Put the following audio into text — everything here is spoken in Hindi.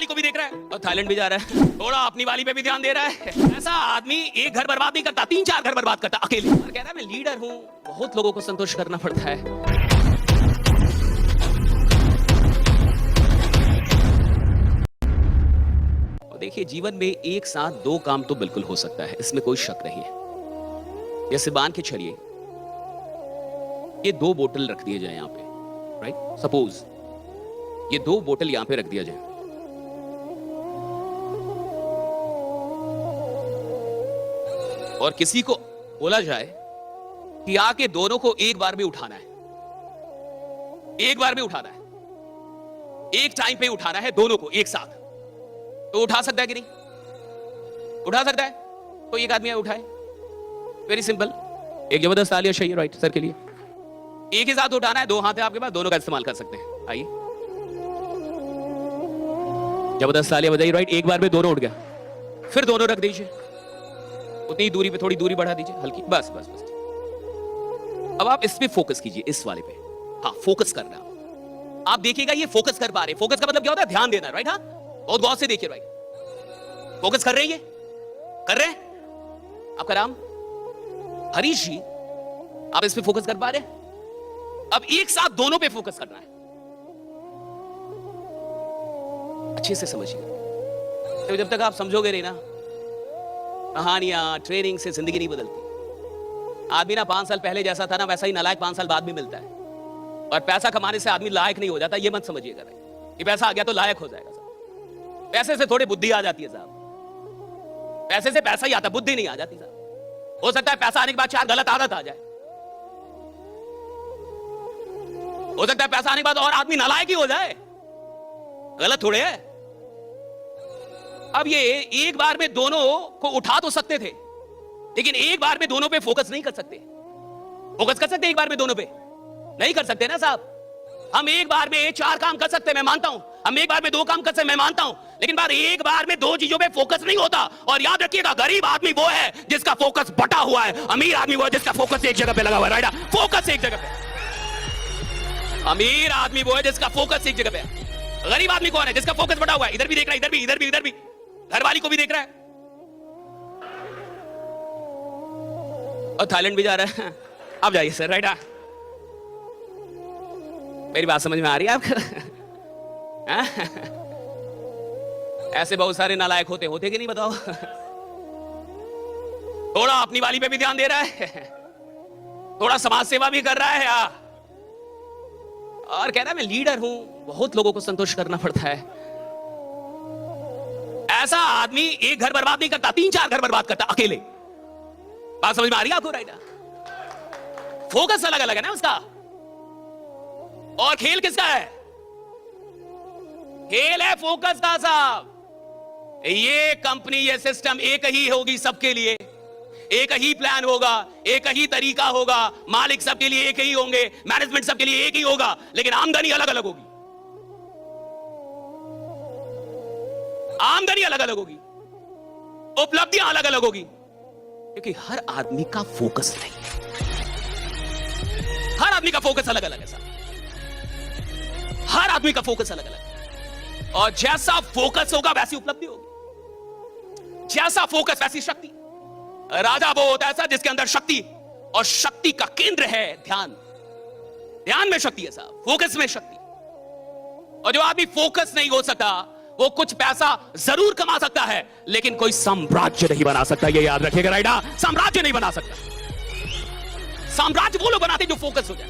वाली को भी देख रहा है और थाईलैंड भी जा रहा है, थोड़ा अपनी वाली पे भी ध्यान दे रहा है। ऐसा आदमी एक घर बर्बाद नहीं करता, 3-4 घर बर्बाद करता अकेले। और कह रहा है मैं लीडर हूं, बहुत लोगों को संतुष्ट करना पड़ता है। और देखिए जीवन में एक साथ 2 काम तो बिल्कुल हो सकता है, इसमें कोई शक नहीं है। जैसे मान के चलिए ये 2 बोतल रख दिए जाए यहां पे, राइट? सपोज ये 2 बोतल यहां पे रख दिया जाए, और किसी को बोला जाए कि आके दोनों को एक बार में उठाना है, एक बार में उठाना है, एक टाइम पे उठाना है दोनों को एक साथ, तो उठा सकता है कि नहीं? उठा सकता है। तो एक आदमी उठाए, वेरी सिंपल, एक जबरदस्त तालियां चाहिए राइट सर के लिए। एक ही साथ उठाना है, 2 हाथ है आपके पास, दोनों का इस्तेमाल कर सकते हैं। आइए जबरदस्त तालियां बजाइए राइट। एक बार में दोनों उठ गया, फिर दोनों रख दीजिए, उतनी दूरी पे थोड़ी दूरी बढ़ा दीजिए हल्की, बस बस बस। अब आप इस पे फोकस कीजिए, इस वाले पे। हाँ फोकस करना, आप देखिएगा ये फोकस कर पा रहे। फोकस का मतलब क्या होता है? ध्यान देना, राइट? हाँ बहुत गौर से देखिए राइट। फोकस कर रहे हैं, ये कर रहे हैं। आपका नाम हरीश जी, आप इस पे फोकस कर पा रहे हैं? अब एक साथ दोनों पे फोकस करना है, अच्छे से समझिए। तो जब तक आप समझोगे नहीं ना, कहानियां ट्रेनिंग से जिंदगी नहीं बदलती। आदमी ना 5 साल पहले जैसा था ना, वैसा ही नालायक 5 साल बाद भी मिलता है। और पैसा कमाने से आदमी लायक नहीं हो जाता, ये मत समझिएगा कि पैसा आ गया तो लायक हो जाएगा साहब। पैसे से थोड़ी बुद्धि आ जाती है साहब, पैसे से पैसा ही आता, बुद्धि नहीं आ जाती साहब। हो सकता है पैसा आने के बाद 4 गलत आदत आ जाए, हो सकता है पैसा आने के बाद और आदमी नालायक ही हो जाए, गलत थोड़े है। अब ये एक बार में दोनों को उठा तो सकते थे, लेकिन एक बार में दोनों पे फोकस नहीं कर सकते। फोकस कर सकते एक बार में दोनों पे? नहीं कर सकते ना साहब। हम एक बार में 4 काम कर सकते हैं, मैं मानता हूं। हम एक बार में 2 काम कर सकते हैं, मैं मानता हूं। लेकिन एक बार में 2 चीजों पे फोकस नहीं होता। और याद रखिएगा, गरीब आदमी वो है जिसका फोकस बटा हुआ है, अमीर आदमी वो है जिसका फोकस एक जगह पे लगा हुआ है, राइट? फोकस एक जगह पे। अमीर आदमी वो है जिसका फोकस एक जगह पे है। गरीब आदमी कौन है? जिसका फोकस बटा हुआ है, इधर भी देख रहा है, इधर भी, इधर भी, इधर भी, घर वाली को भी देख रहा है और थाईलैंड भी जा रहा है। अब जाइए सर, राइट? मेरी बात समझ में आ रही है आपको? ऐसे बहुत सारे नालायक होते कि नहीं बताओ? थोड़ा अपनी वाली पे भी ध्यान दे रहा है, थोड़ा समाज सेवा भी कर रहा है यार, और कह रहा है मैं लीडर हूं, बहुत लोगों को संतुष्ट करना पड़ता है। ऐसा आदमी एक घर बर्बाद नहीं करता, 3-4 घर बर्बाद करता अकेले। बात समझ में आ रही है आपको, राइट? फोकस अलग अलग है ना उसका। और खेल किसका है? खेल है फोकस का साहब। ये कंपनी, ये सिस्टम एक ही होगी सबके लिए, एक ही प्लान होगा, एक ही तरीका होगा, मालिक सबके लिए एक ही होंगे, मैनेजमेंट सबके लिए एक ही होगा, लेकिन आमदनी अलग अलग होगी। आमदनी अलग अलग होगी, उपलब्धियां अलग अलग होगी, क्योंकि हर आदमी का फोकस नहीं है। हर आदमी का फोकस अलग अलग है साहब, हर आदमी का फोकस अलग अलग है। और जैसा फोकस होगा वैसी उपलब्धि होगी, जैसा फोकस वैसी शक्ति। राजा वो होता है ऐसा जिसके अंदर शक्ति, और शक्ति का केंद्र है ध्यान। ध्यान में शक्ति है साहब, फोकस में शक्ति। और जो आदमी फोकस नहीं हो सकता, वो कुछ पैसा जरूर कमा सकता है, लेकिन कोई साम्राज्य नहीं बना सकता। ये याद रखिएगा, राइट? साम्राज्य नहीं बना सकता। साम्राज्य वो लोग बनाते जो फोकस हो जाए।